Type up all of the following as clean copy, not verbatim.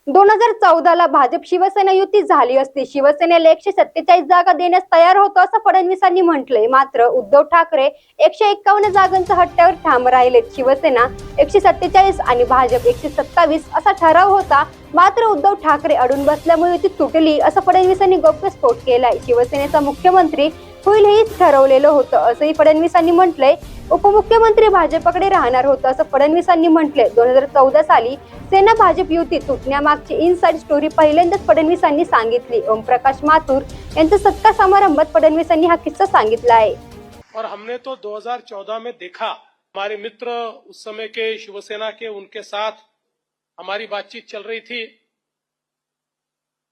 2014ला भाजप शिवसेना युती झाली असती शिवसेनेला 147 जागा देण्यास तयार होतो असं फडणवीसांनी म्हटलंय। मात्र उद्धव ठाकरे 151 जागांच्या हट्ट्यावर ठाम राहिलेत। शिवसेना 147 आणि भाजप 127 असा ठराव होता, मात्र उद्धव ठाकरे अडून बसल्यामुळे युती तुटली असं फडणवीसांनी गौप्यस्फोट केलाय। शिवसेनेचा मुख्यमंत्री होईल हेच ठरवलेलं होतं असंही फडणवीसांनी म्हटलंय। उपमुख्यमंत्री भाजपकडे राहणार होतं असं फडणवीसांनी म्हटलंय। 2014 साली सेना भाजप युती तुटण्यामागची इनसाइड स्टोरी पहिल्यांदाच फडणवीसांनी सांगितली। ओमप्रकाश माथुर यांच्या सत्ता समारंभात फडणवीसांनी हा किस्सा सांगितला आहे। और हमने तो 2014 में देखा, हमारे मित्र उस समय के शिवसेना के, उनके साथ हमारी बातचीत चल रही थी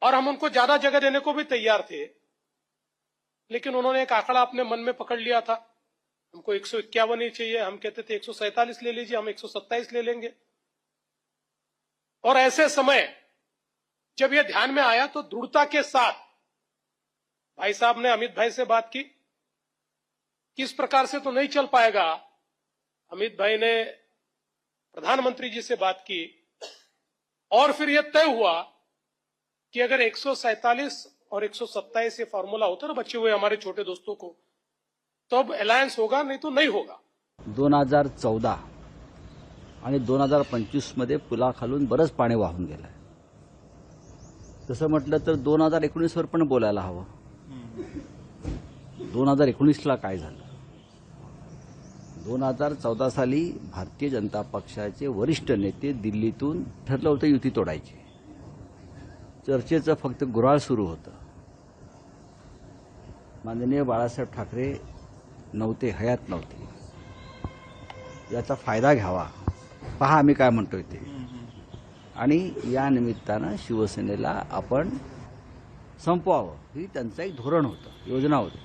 और हम उनको ज्यादा जगह देने को भी तैयार थे, लेकिन उन्होंने एक आंकड़ा अपने मन में पकड़ लिया था। हमको 151 ही चाहिए, हम कहते थे 147 ले लीजिए, हम 127 ले लेंगे। और ऐसे समय जब यह ध्यान में आया तो दृढ़ता के साथ भाई साहब ने अमित भाई से बात की, किस प्रकार से तो नहीं चल पाएगा। अमित भाई ने प्रधानमंत्री जी से बात की और फिर यह तय हुआ कि अगर 147 और 127 ये फॉर्मूला होता ना बचे हुए हमारे छोटे दोस्तों को, तो अब अलायंस होगा, नहीं तो नहीं होगा। 2014 आणि 2025 मध्ये पुलाखालून बरंच पाणी वाहून गेलंय। तसं म्हटलं तर 2019 वर पण बोलायला हवं। 2019ला काय झालं? 2014 साली भारतीय जनता पक्षाचे वरिष्ठ नेते दिल्लीतून ठरलं होतं युती तोडायची। चर्चेचं फक्त गुऱ्हाळ सुरू होतं। माननीय बाळासाहेब ठाकरे नव्हते, हयात नव्हते। याचा फायदा घ्यावा, पहा आम्ही काय म्हणतोय ते। आणि या निमित्तानं शिवसेनेला आपण संपवावं ही त्यांचं एक धोरण होतं, योजना होती।